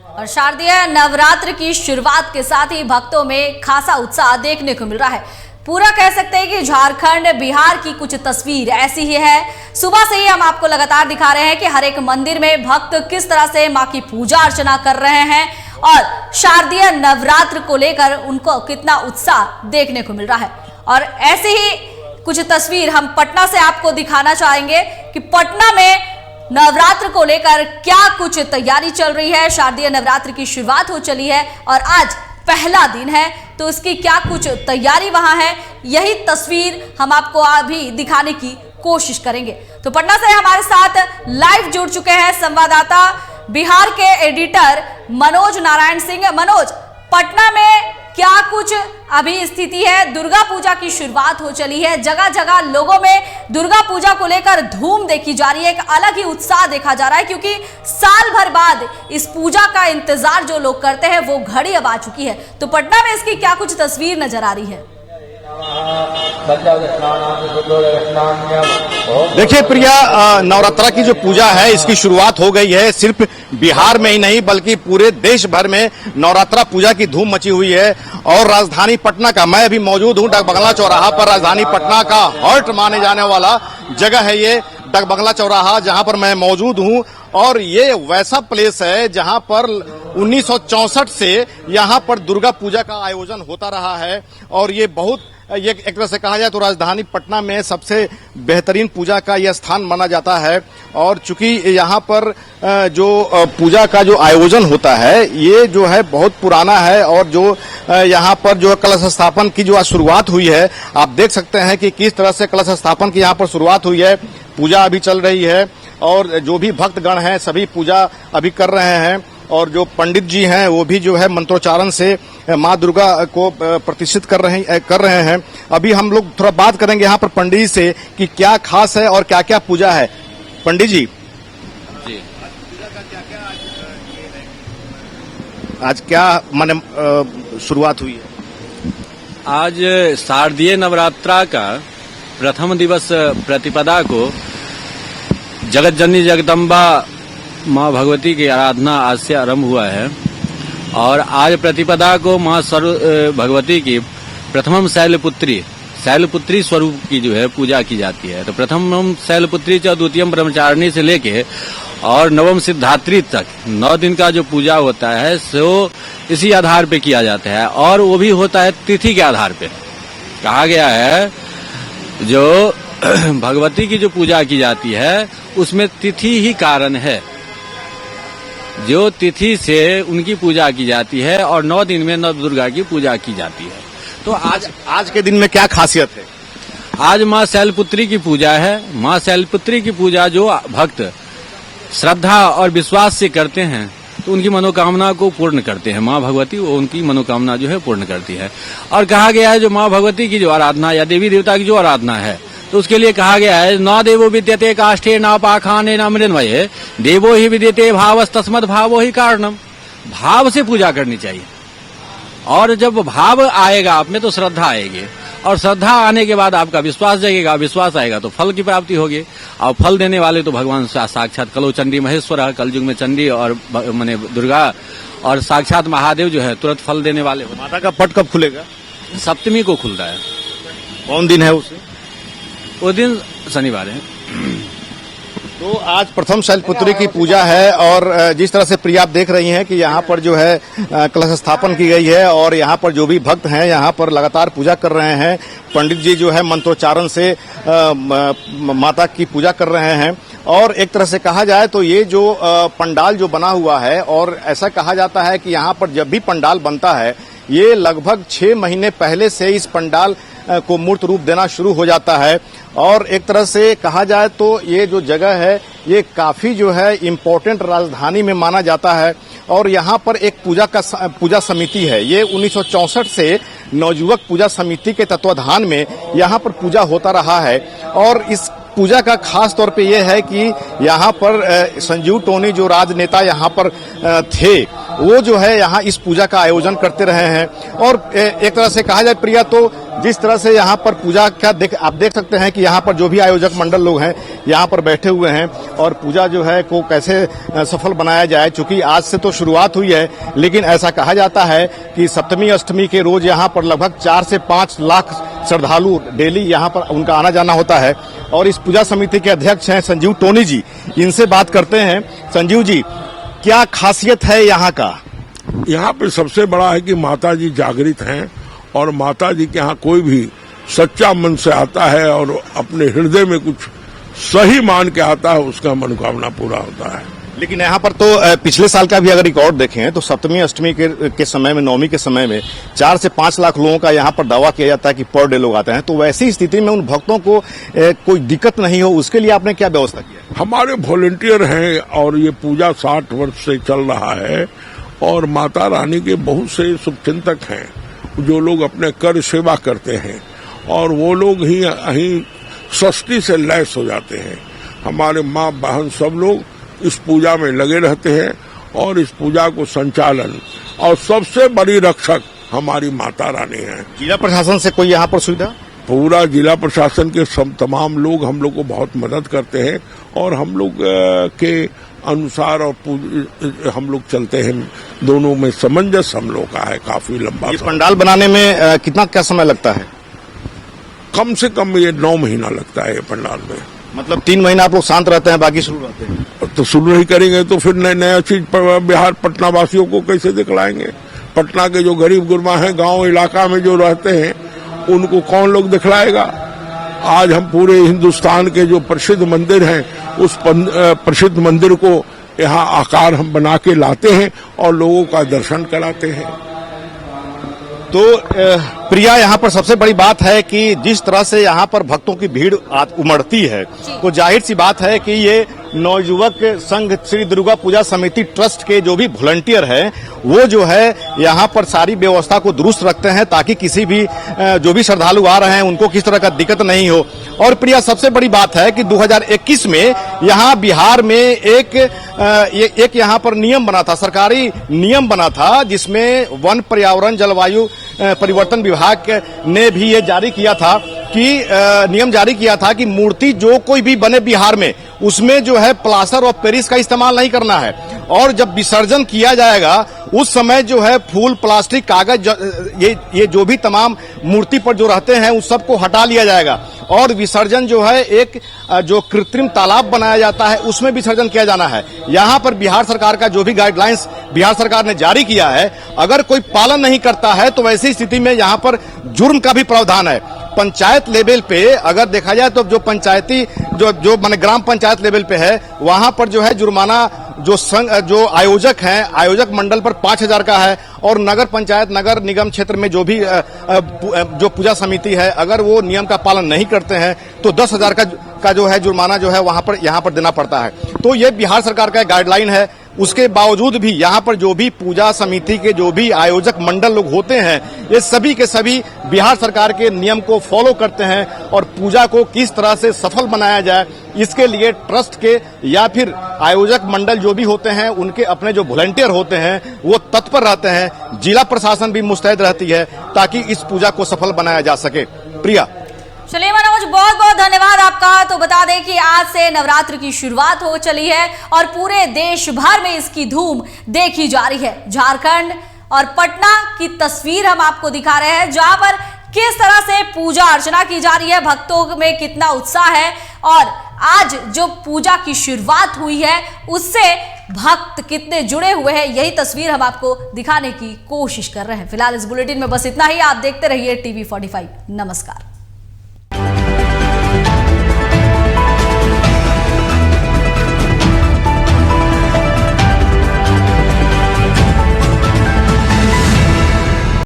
और शारदीय नवरात्र की शुरुआत के साथ ही भक्तों में खासा उत्साह देखने को मिल रहा है। पूरा कह सकते हैं कि झारखंड बिहार की कुछ तस्वीर ऐसी ही है। सुबह से ही हम आपको लगातार दिखा रहे हैं कि हर एक मंदिर में भक्त किस तरह से मां की पूजा अर्चना कर रहे हैं और शारदीय नवरात्र को लेकर उनको कितना उत्साह देखने को मिल रहा है। और ऐसे ही कुछ तस्वीर हम पटना से आपको दिखाना चाहेंगे कि पटना में नवरात्र को लेकर क्या कुछ तैयारी चल रही है। शारदीय नवरात्र की शुरुआत हो चली है और आज पहला दिन है, तो इसकी क्या कुछ तैयारी वहां है, यही तस्वीर हम आपको अभी दिखाने की कोशिश करेंगे। तो पटना से हमारे साथ लाइव जुड़ चुके हैं संवाददाता बिहार के एडिटर मनोज नारायण सिंह। मनोज, पटना में क्या कुछ अभी स्थिति है? दुर्गा पूजा की शुरुआत हो चली है, जगह जगह लोगों में दुर्गा पूजा को लेकर धूम देखी जा रही है, एक अलग ही उत्साह देखा जा रहा है क्योंकि साल भर बाद इस पूजा का इंतजार जो लोग करते हैं वो घड़ी अब आ चुकी है। तो पटना में इसकी क्या कुछ तस्वीर नजर आ रही है? देखिए प्रिया, नवरात्रा की जो पूजा है इसकी शुरुआत हो गई है। सिर्फ बिहार में ही नहीं बल्कि पूरे देश भर में नवरात्रा पूजा की धूम मची हुई है। और राजधानी पटना का, मैं अभी मौजूद हूं डाक बंगला चौराहा पर। राजधानी पटना का हॉट माने जाने वाला जगह है ये डाक बंगला चौराहा, जहां पर मैं मौजूद हूं। और ये वैसा प्लेस है जहां पर 1964 से यहां पर दुर्गा पूजा का आयोजन होता रहा है। और ये एक तरह से कहा जाए तो राजधानी पटना में सबसे बेहतरीन पूजा का यह स्थान माना जाता है। और चूंकि यहाँ पर जो पूजा का जो आयोजन होता है ये जो है बहुत पुराना है। और जो यहाँ पर जो कलश स्थापन की जो आज शुरुआत हुई है, आप देख सकते हैं कि किस तरह से कलश स्थापन की यहाँ पर शुरुआत हुई है। पूजा अभी चल रही है और जो भी भक्तगण हैं सभी पूजा अभी कर रहे हैं। और जो पंडित जी हैं वो भी जो है मंत्रोच्चारण से माँ दुर्गा को प्रतिष्ठित कर रहे हैं। अभी हम लोग थोड़ा बात करेंगे यहाँ पर पंडित जी से कि क्या खास है और क्या क्या पूजा है। पंडित जी, आज क्या माने शुरुआत हुई है? आज शारदीय नवरात्रा का प्रथम दिवस प्रतिपदा को जगत जननी जगदम्बा माँ भगवती की आराधना आज से आरंभ हुआ है। और आज प्रतिपदा को माँ भगवती की प्रथमम शैलपुत्री स्वरूप की जो है पूजा की जाती है। तो प्रथमम शैलपुत्री च द्वितीयम ब्रह्मचारिणी से लेके और नवम सिद्धात्री तक 9 दिन का जो पूजा होता है सो इसी आधार पे किया जाता है। और वो भी होता है तिथि के आधार पे। कहा गया है जो भगवती की जो पूजा की जाती है उसमें तिथि ही कारण है। जो तिथि से उनकी पूजा की जाती है और 9 दिन में नव दुर्गा की पूजा की जाती है। तो आज के दिन में क्या खासियत है? आज माँ शैलपुत्री की पूजा है। माँ शैलपुत्री की पूजा जो भक्त श्रद्धा और विश्वास से करते हैं तो उनकी मनोकामना को पूर्ण करते हैं। माँ भगवती वो उनकी मनोकामना जो है पूर्ण करती है। और कहा गया है जो माँ भगवती की जो आराधना या देवी देवता की जो आराधना है तो उसके लिए कहा गया है न देवो विद्यते काष्ठे न पाखाने न मृण्मये देवो ही विद्यते भावस्तस्मत् भावो ही कारणम। भाव से पूजा करनी चाहिए। और जब भाव आएगा आप में तो श्रद्धा आएगी और श्रद्धा आने के बाद आपका विश्वास जगेगा, विश्वास आएगा तो फल की प्राप्ति होगी। और फल देने वाले तो भगवान साक्षात कलो चंडी महेश्वर, कलयुग में चंडी और माने दुर्गा और साक्षात महादेव जो है तुरंत फल देने वाले। माता का पट कब खुलेगा? सप्तमी को खुलता है। कौन दिन है उसे? वो दिन शनिवार है। तो आज प्रथम शैलपुत्री की पूजा है। और जिस तरह से प्रिया आप देख रही हैं कि यहाँ पर जो है कलश स्थापन की गई है और यहाँ पर जो भी भक्त हैं यहाँ पर लगातार पूजा कर रहे हैं। पंडित जी जो है मंत्रोच्चारण से माता की पूजा कर रहे हैं। और एक तरह से कहा जाए तो ये जो पंडाल जो बना हुआ है, और ऐसा कहा जाता है कि यहाँ पर जब भी पंडाल बनता है ये लगभग 6 महीने पहले से इस पंडाल को मूर्त रूप देना शुरू हो जाता है। और एक तरह से कहा जाए तो ये जो जगह है ये काफी जो है इम्पोर्टेंट राजधानी में माना जाता है। और यहाँ पर एक पूजा समिति है। ये 1964 से नवयुवक पूजा समिति के तत्वाधान में यहाँ पर पूजा होता रहा है। और इस पूजा का खास तौर पे ये है कि यहाँ पर संजीव टोनी जो राजनेता यहाँ पर थे वो जो है यहाँ इस पूजा का आयोजन करते रहे हैं। और एक तरह से कहा जाए प्रिया, तो जिस तरह से यहाँ पर पूजा का आप देख सकते हैं कि यहाँ पर जो भी आयोजक मंडल लोग हैं यहाँ पर बैठे हुए हैं और पूजा जो है को कैसे सफल बनाया जाए। चूंकि आज से तो शुरुआत हुई है, लेकिन ऐसा कहा जाता है कि सप्तमी अष्टमी के रोज यहाँ पर लगभग 4 से 5 लाख श्रद्धालु डेली यहाँ पर उनका आना जाना होता है। और इस पूजा समिति के अध्यक्ष हैं संजीव टोनी जी, इनसे बात करते हैं। संजीव जी, क्या खासियत है यहाँ का? यहाँ पे सबसे बड़ा है कि माता जी जागृत हैं और माता जी के यहाँ कोई भी सच्चा मन से आता है और अपने हृदय में कुछ सही मान के आता है, उसका मनोकामना पूरा होता है। लेकिन यहाँ पर तो पिछले साल का भी अगर रिकॉर्ड देखें तो सप्तमी अष्टमी के समय में, नवमी के समय में 4 से 5 लाख लोगों का यहाँ पर दावा किया जाता है कि पर डे लोग आते हैं। तो वैसी स्थिति में उन भक्तों को कोई दिक्कत नहीं हो, उसके लिए आपने क्या व्यवस्था किया? हमारे वॉलंटियर हैं और ये पूजा 60 वर्ष से चल रहा है और माता रानी के बहुत से शुभचिंतक हैं जो लोग अपने कर सेवा करते हैं और वो लोग ही सस्ती से लैस हो जाते हैं। हमारे माँ बहन सब लोग इस पूजा में लगे रहते हैं और इस पूजा को संचालन और सबसे बड़ी रक्षक हमारी माता रानी है। जिला प्रशासन से कोई यहाँ पर सुविधा? पूरा जिला प्रशासन के तमाम लोग हम लोग को बहुत मदद करते हैं और हम लोग के अनुसार और हम लोग चलते हैं। दोनों में सामंजस्य हम लोग का है काफी लंबा। ये पंडाल बनाने में कितना क्या समय लगता है? कम से कम ये 9 महीना लगता है ये पंडाल में। मतलब 3 महीना आप लोग शांत रहते हैं, बाकी शुरू रहते हैं? तो शुरू नहीं करेंगे तो फिर नया चीज बिहार पटना वासियों को कैसे दिखलाएंगे? पटना के जो गरीब गुरबा हैं गांव इलाका में जो रहते हैं उनको कौन लोग दिखलाएगा? आज हम पूरे हिंदुस्तान के जो प्रसिद्ध मंदिर हैं उस प्रसिद्ध मंदिर को यहाँ आकार हम बना के लाते हैं और लोगों का दर्शन कराते हैं। तो प्रिया, यहाँ पर सबसे बड़ी बात है कि जिस तरह से यहाँ पर भक्तों की भीड़ उमड़ती है तो जाहिर सी बात है कि ये नवयुवक संघ श्री दुर्गा पूजा समिति ट्रस्ट के जो भी वॉलंटियर हैं वो जो है यहाँ पर सारी व्यवस्था को दुरुस्त रखते हैं ताकि किसी भी जो भी श्रद्धालु आ रहे हैं उनको किस तरह का दिक्कत नहीं हो। और प्रिया, सबसे बड़ी बात है कि 2021 में यहाँ बिहार में एक यहाँ पर नियम बना था, सरकारी नियम बना था, जिसमें वन पर्यावरण जलवायु परिवर्तन विभाग ने भी ये जारी किया था कि नियम जारी किया था कि मूर्ति जो कोई भी बने बिहार में उसमें जो है प्लास्टर ऑफ पेरिस का इस्तेमाल नहीं करना है और जब विसर्जन किया जाएगा उस समय जो है फूल, प्लास्टिक, कागज, ये जो भी तमाम मूर्ति पर जो रहते हैं उस सबको हटा लिया जाएगा और विसर्जन जो है एक जो कृत्रिम तालाब बनाया जाता है उसमें विसर्जन किया जाना है। यहाँ पर बिहार सरकार का जो भी गाइडलाइंस बिहार सरकार ने जारी किया है, अगर कोई पालन नहीं करता है तो वैसी स्थिति में यहाँ पर जुर्म का भी प्रावधान है। पंचायत लेवल पे अगर देखा जाए तो जो पंचायती जो माने ग्राम पंचायत लेवल पे है वहां पर जो है जुर्माना जो आयोजक हैं, आयोजक मंडल पर 5,000 का है और नगर पंचायत, नगर निगम क्षेत्र में जो भी जो पूजा समिति है अगर वो नियम का पालन नहीं करते हैं तो 10,000 का जो है जुर्माना जो है यहाँ पर देना पड़ता है। तो ये बिहार सरकार का गाइडलाइन है। उसके बावजूद भी यहाँ पर जो भी पूजा समिति के जो भी आयोजक मंडल लोग होते हैं ये सभी के सभी बिहार सरकार के नियम को फॉलो करते हैं और पूजा को किस तरह से सफल बनाया जाए इसके लिए ट्रस्ट के या फिर आयोजक मंडल जो भी होते हैं उनके अपने जो वॉलंटियर होते हैं वो तत्पर रहते हैं। जिला प्रशासन भी मुस्तैद रहती है ताकि इस पूजा को सफल बनाया जा सके। प्रिया, चलिए मनोज, बहुत बहुत धन्यवाद आपका। तो बता दें कि आज से नवरात्र की शुरुआत हो चली है और पूरे देश भर में इसकी धूम देखी जा रही है। झारखंड और पटना की तस्वीर हम आपको दिखा रहे हैं जहां पर किस तरह से पूजा अर्चना की जा रही है, भक्तों में कितना उत्साह है और आज जो पूजा की शुरुआत हुई है उससे भक्त कितने जुड़े हुए हैं, यही तस्वीर हम आपको दिखाने की कोशिश कर रहे हैं। फिलहाल इस बुलेटिन में बस इतना ही। आप देखते रहिए TV45। नमस्कार।